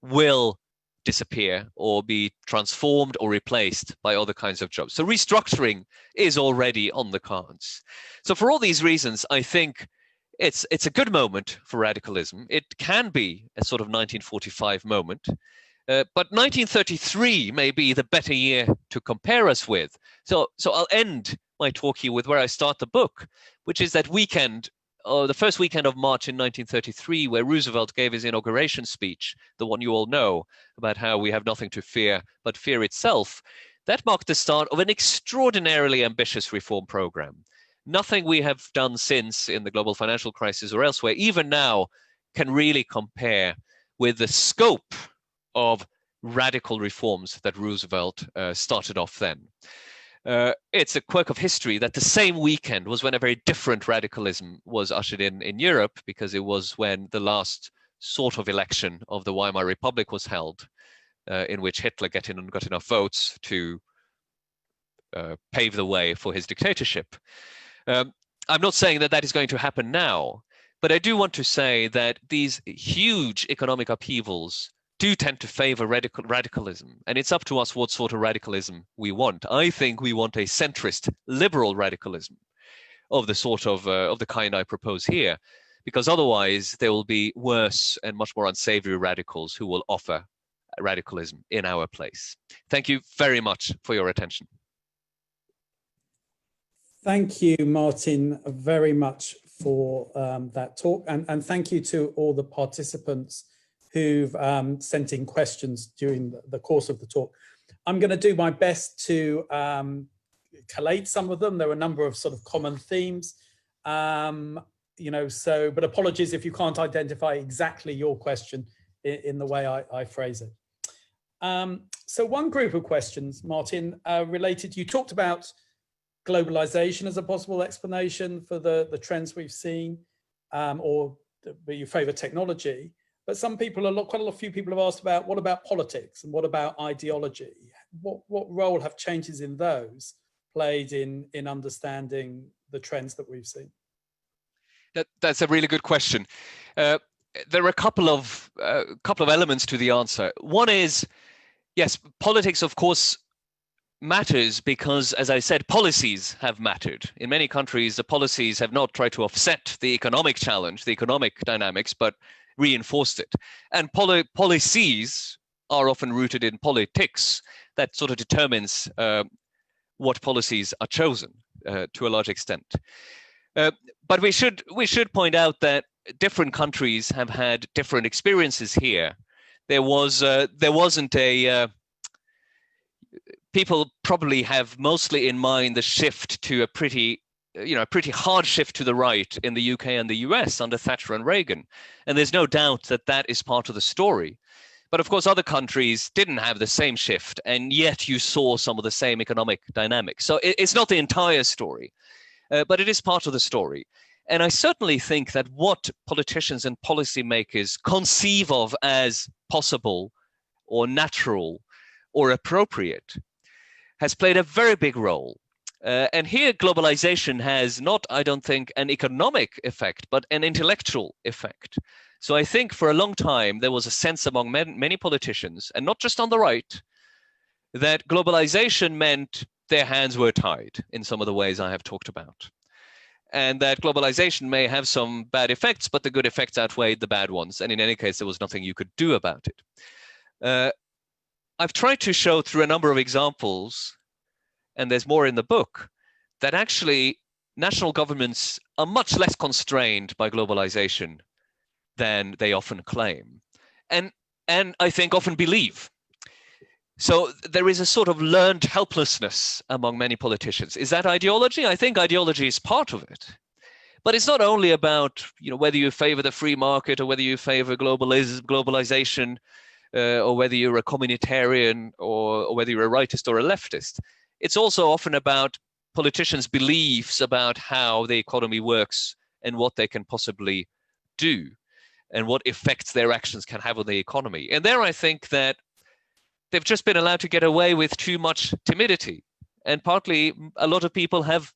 will disappear or be transformed or replaced by other kinds of jobs. So restructuring is already on the cards. So for all these reasons, I think it's a good moment for radicalism. It can be a sort of 1945 moment, but 1933 may be the better year to compare us with. So I'll end my talk here with where I start the book, which is that weekend, the first weekend of March in 1933, where Roosevelt gave his inauguration speech, the one you all know, about how we have nothing to fear but fear itself. That marked the start of an extraordinarily ambitious reform program. Nothing we have done since in the global financial crisis or elsewhere, even now, can really compare with the scope of radical reforms that Roosevelt started off then. It's a quirk of history that the same weekend was when a very different radicalism was ushered in Europe, because it was when the last sort of election of the Weimar Republic was held, in which Hitler got enough votes to pave the way for his dictatorship. I'm not saying that that is going to happen now, but I do want to say that these huge economic upheavals do tend to favor radicalism, and it's up to us what sort of radicalism we want. I think we want a centrist liberal radicalism of the sort of the kind I propose here, because otherwise there will be worse and much more unsavory radicals who will offer radicalism in our place. Thank you very much for your attention. Thank you, Martin, very much for that talk, and thank you to all the participants who've sent in questions during the course of the talk. I'm going to do my best to collate some of them. There are a number of sort of common themes, but apologies if you can't identify exactly your question in the way I phrase it. So one group of questions, Martin, related, you talked about globalization as a possible explanation for the trends we've seen, or you favor technology. But some people, quite a few people have asked about, what about politics and what about ideology? What role have changes in those played in understanding the trends that we've seen? That's a really good question. There are a couple of elements to the answer. One is, yes, politics, of course, matters because, as I said, policies have mattered. In many countries, the policies have not tried to offset the economic challenge, the economic dynamics, but reinforced it. And policies are often rooted in politics that sort of determines what policies are chosen to a large extent. But we should point out that different countries have had different experiences here. There wasn't a people probably have mostly in mind the shift to a pretty hard shift to the right in the UK and the US under Thatcher and Reagan. And there's no doubt that that is part of the story. But of course, other countries didn't have the same shift, and yet you saw some of the same economic dynamics. So it's not the entire story, but it is part of the story. And I certainly think that what politicians and policymakers conceive of as possible or natural or appropriate has played a very big role. And here globalization has not, I don't think, an economic effect, but an intellectual effect. So I think for a long time, there was a sense among many politicians, and not just on the right, that globalization meant their hands were tied in some of the ways I have talked about. And that globalization may have some bad effects, but the good effects outweighed the bad ones. And in any case, there was nothing you could do about it. I've tried to show through a number of examples, and there's more in the book, that actually national governments are much less constrained by globalization than they often claim, and I think often believe. So there is a sort of learned helplessness among many politicians. Is that ideology? I think ideology is part of it. But it's not only about whether you favor the free market or whether you favor globalization, or whether you're a communitarian or whether you're a rightist or a leftist. It's also often about politicians' beliefs about how the economy works and what they can possibly do and what effects their actions can have on the economy. And there I think that they've just been allowed to get away with too much timidity. And partly a lot of people have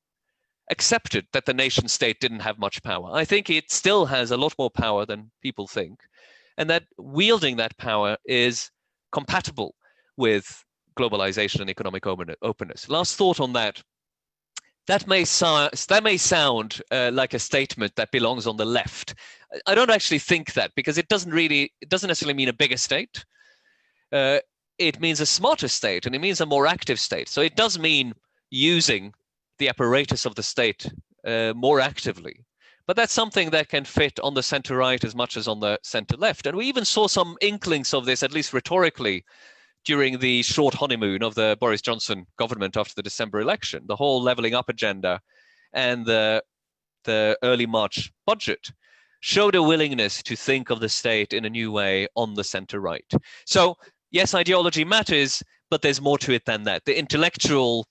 accepted that the nation state didn't have much power. I think it still has a lot more power than people think, and that wielding that power is compatible with globalization and economic openness. Last thought on that. That may sound like a statement that belongs on the left. I don't actually think that, because it doesn't necessarily mean a bigger state. It means a smarter state, and it means a more active state. So it does mean using the apparatus of the state more actively. But that's something that can fit on the center right as much as on the center left. And we even saw some inklings of this, at least rhetorically, during the short honeymoon of the Boris Johnson government after the December election. The whole levelling up agenda and the early March budget showed a willingness to think of the state in a new way on the center right. So yes, ideology matters, but there's more to it than that. The intellectual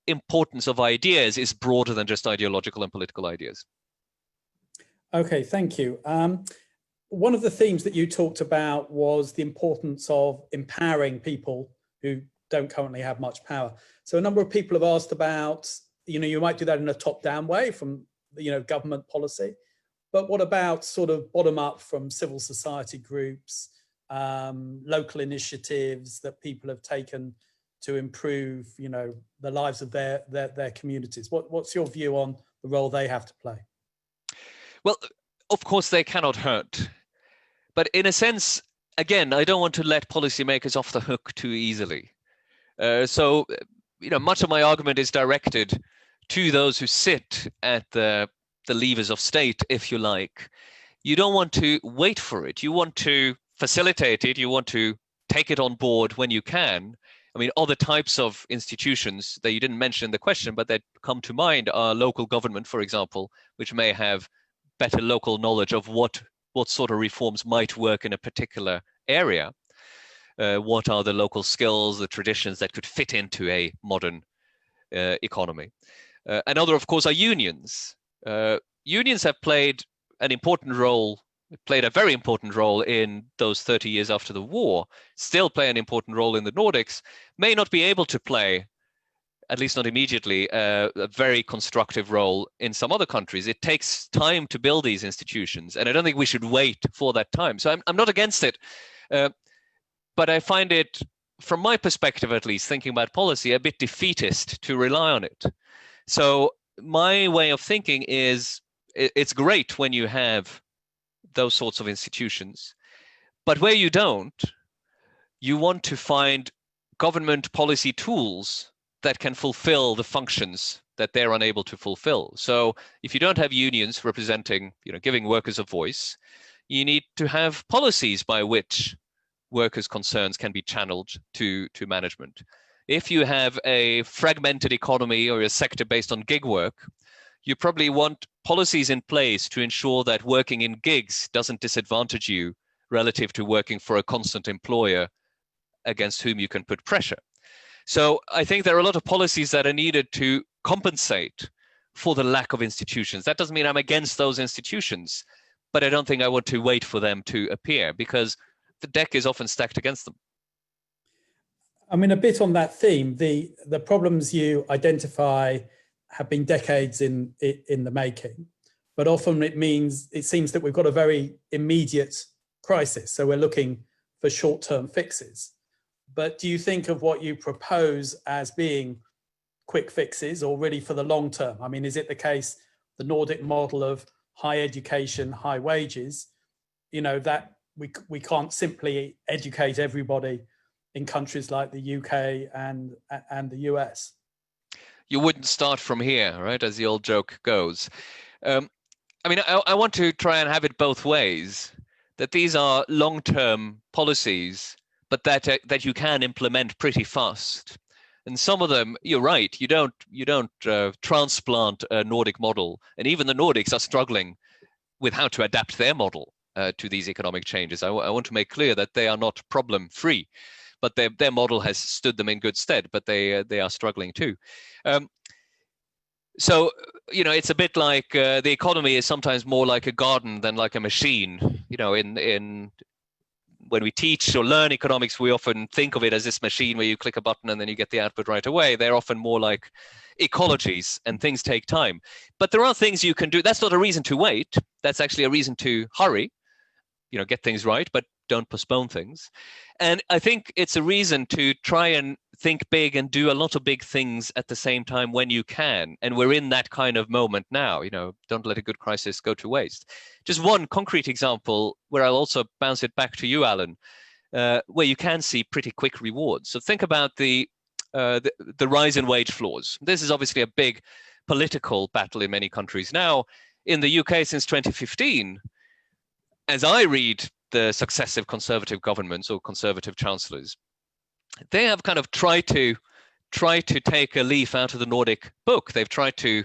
importance of ideas is broader than just ideological and political ideas. Okay, thank you. One of the themes that you talked about was the importance of empowering people who don't currently have much power. So a number of people have asked about, you might do that in a top-down way from, government policy, but what about sort of bottom-up from civil society groups, local initiatives that people have taken to improve, the lives of their communities? What's your view on the role they have to play? Well, of course, they cannot hurt. But in a sense, again, I don't want to let policymakers off the hook too easily. So much of my argument is directed to those who sit at the levers of state, if you like. You don't want to wait for it. You want to facilitate it. You want to take it on board when you can. I mean, other types of institutions that you didn't mention in the question, but that come to mind are local government, for example, which may have better local knowledge of what sort of reforms might work in a particular area. What are the local skills, the traditions that could fit into a modern economy? Another, of course, are unions. Unions have played a very important role in those 30 years after the war, still play an important role in the Nordics, may not be able to play, at least not immediately, a very constructive role in some other countries. It takes time to build these institutions, and I don't think we should wait for that time. So I'm not against it, but I find it, from my perspective at least, thinking about policy, a bit defeatist to rely on it. So my way of thinking is, it's great when you have those sorts of institutions, but where you don't, you want to find government policy tools that can fulfill the functions that they're unable to fulfill. So if you don't have unions representing, giving workers a voice, you need to have policies by which workers' concerns can be channeled to management. If you have a fragmented economy or a sector based on gig work, you probably want policies in place to ensure that working in gigs doesn't disadvantage you relative to working for a constant employer against whom you can put pressure. So I think there are a lot of policies that are needed to compensate for the lack of institutions. That doesn't mean I'm against those institutions, but I don't think I want to wait for them to appear, because the deck is often stacked against them. I mean, a bit on that theme, the problems you identify have been decades in the making, but often it seems that we've got a very immediate crisis. So we're looking for short-term fixes. But do you think of what you propose as being quick fixes, or really for the long term? I mean, is it the case, the Nordic model of high education, high wages, that we can't simply educate everybody in countries like the UK and the US? You wouldn't start from here, right? As the old joke goes. I mean, I want to try and have it both ways, that these are long-term policies, but that you can implement pretty fast. And some of them, you're right, you don't transplant a Nordic model. And even the Nordics are struggling with how to adapt their model to these economic changes. I want to make clear that they are not problem-free, but their model has stood them in good stead, but they are struggling too. So, it's a bit like the economy is sometimes more like a garden than like a machine. In when we teach or learn economics, we often think of it as this machine where you click a button and then you get the output right away. They're often more like ecologies, and things take time. But there are things you can do. That's not a reason to wait. That's actually a reason to hurry, get things right, but don't postpone things. And I think it's a reason to try and think big and do a lot of big things at the same time when you can. And we're in that kind of moment now. Don't let a good crisis go to waste. Just one concrete example where I'll also bounce it back to you, Alan, where you can see pretty quick rewards. So think about the rise in wage floors. This is obviously a big political battle in many countries now. In the UK since 2015, as I read the successive conservative governments or conservative chancellors, they have kind of tried to take a leaf out of the Nordic book. They've tried to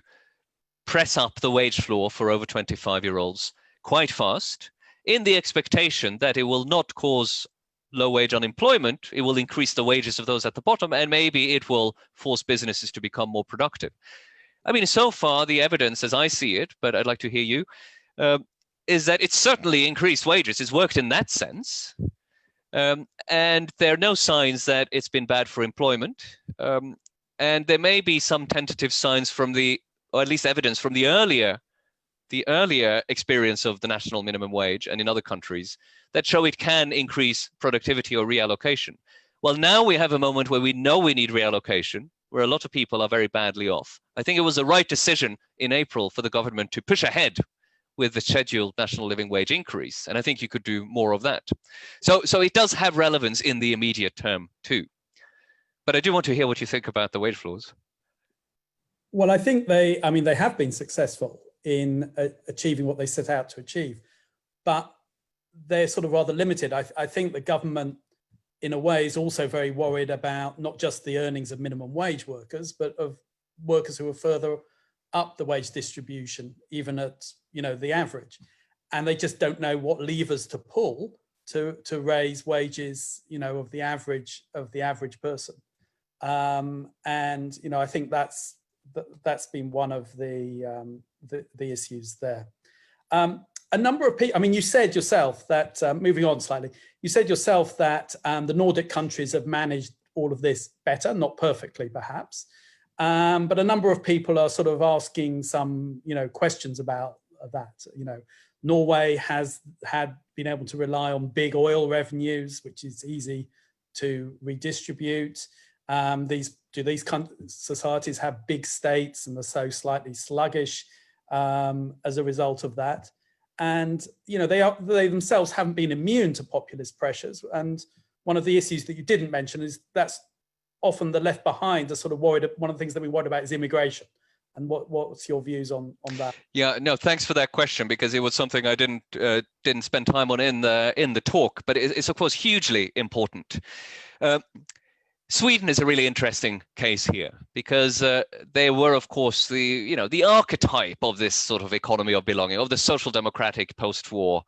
press up the wage floor for over 25-year-olds quite fast, in the expectation that it will not cause low wage unemployment. It will increase the wages of those at the bottom, and maybe it will force businesses to become more productive. I mean, so far, the evidence, as I see it, but I'd like to hear you, is that it's certainly increased wages. It's worked in that sense. And there are no signs that it's been bad for employment. And there may be some tentative signs from or at least evidence from the earlier experience of the national minimum wage and in other countries that show it can increase productivity or reallocation. Well, now we have a moment where we know we need reallocation, where a lot of people are very badly off. I think it was the right decision in April for the government to push ahead with the scheduled national living wage increase. And I think you could do more of that. So it does have relevance in the immediate term too. But I do want to hear what you think about the wage floors. Well, I think they have been successful in achieving what they set out to achieve, but they're sort of rather limited. I think the government, in a way, is also very worried about not just the earnings of minimum wage workers, but of workers who are further up the wage distribution, even at the average, and they just don't know what levers to pull to raise wages of the average person. And I think that's been one of the issues there. A number of people, you said yourself that, moving on slightly, you said yourself that the Nordic countries have managed all of this better, not perfectly perhaps, but a number of people are sort of asking some questions about that. Norway has been able to rely on big oil revenues, which is easy to redistribute. Do these societies have big states and are so slightly sluggish as a result of that? And they themselves haven't been immune to populist pressures. And one of the issues that you didn't mention is that's often the left behind are sort of worried. One of the things that we worry about is immigration. And what's your views on that? Yeah, no, thanks for that question, because it was something I didn't spend time on in the talk, but it's of course hugely important. Sweden is a really interesting case here, because they were, of course, the archetype of this sort of economy of belonging, of the social democratic post-war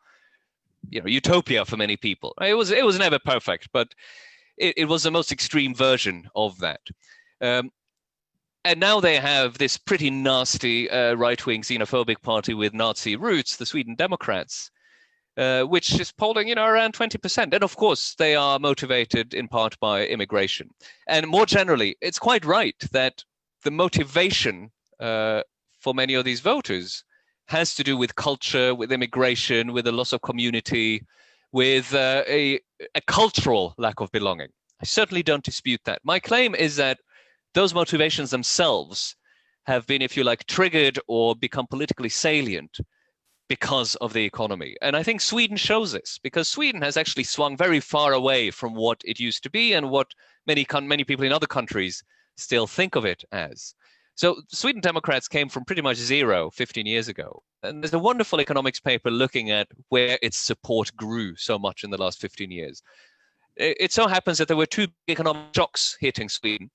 utopia for many people. It was never perfect, but it was the most extreme version of that. And now they have this pretty nasty right-wing xenophobic party with Nazi roots, the Sweden Democrats, which is polling around 20%. And of course, they are motivated in part by immigration. And more generally, it's quite right that the motivation for many of these voters has to do with culture, with immigration, with a loss of community, with a cultural lack of belonging. I certainly don't dispute that. My claim is that those motivations themselves have been, if you like, triggered or become politically salient because of the economy. And I think Sweden shows this, because Sweden has actually swung very far away from what it used to be and what many people in other countries still think of it as. So Sweden Democrats came from pretty much zero 15 years ago. And there's a wonderful economics paper looking at where its support grew so much in the last 15 years. It so happens that there were two economic shocks hitting Sweden.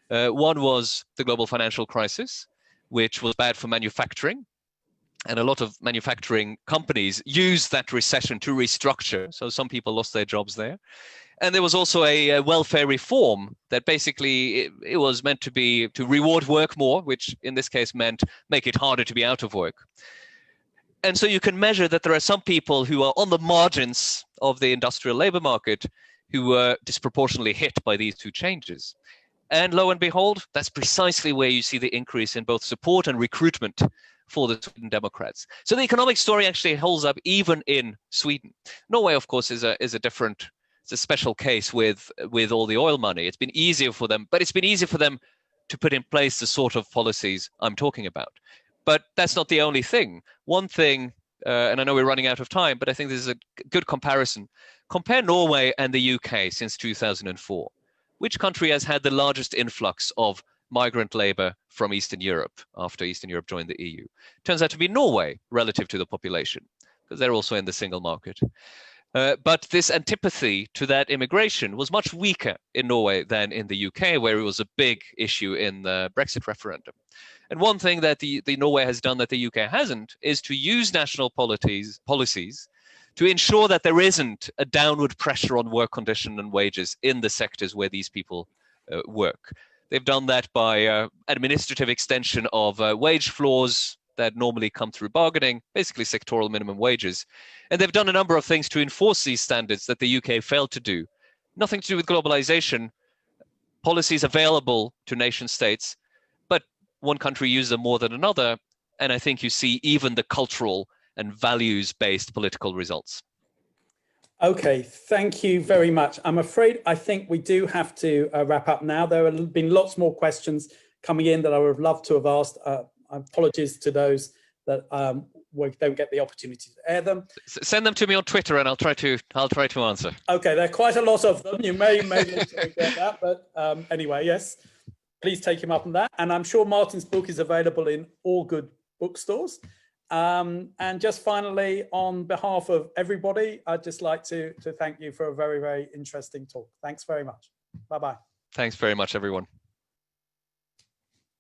One was the global financial crisis, which was bad for manufacturing. And a lot of manufacturing companies used that recession to restructure. So some people lost their jobs there. And there was also a welfare reform that basically it was meant to reward work more, which in this case meant make it harder to be out of work. And so you can measure that there are some people who are on the margins of the industrial labor market who were disproportionately hit by these two changes. And lo and behold, that's precisely where you see the increase in both support and recruitment for the Sweden Democrats. So the economic story actually holds up even in Sweden. Norway, of course, is a different, it's a special case with all the oil money. It's been easier for them, but it's been easier for them to put in place the sort of policies I'm talking about. But that's not the only thing. One thing, and I know we're running out of time, but I think this is a good comparison. Compare Norway and the UK since 2004. Which country has had the largest influx of migrant labor from Eastern Europe after Eastern Europe joined the EU? Turns out to be Norway relative to the population, because they're also in the single market. But this antipathy to that immigration was much weaker in Norway than in the UK, where it was a big issue in the Brexit referendum. And one thing that the Norway has done that the UK hasn't is to use national policies to ensure that there isn't a downward pressure on work condition and wages in the sectors where these people work. They've done that by administrative extension of wage floors that normally come through bargaining, basically sectoral minimum wages. And they've done a number of things to enforce these standards that the UK failed to do. Nothing to do with globalization, policies available to nation states, but one country uses them more than another. And I think you see even the cultural and values-based political results. Okay, thank you very much. I'm afraid I think we do have to wrap up now. There have been lots more questions coming in that I would have loved to have asked. Apologies to those that we don't get the opportunity to air them. Send them to me on Twitter and I'll try to answer. Okay, there are quite a lot of them. You may want to get that, but anyway, yes, please take him up on that. And I'm sure Martin's book is available in all good bookstores. And just finally, on behalf of everybody, I'd just like to thank you for a very, very interesting talk. Thanks very much. Bye-bye. Thanks very much, everyone.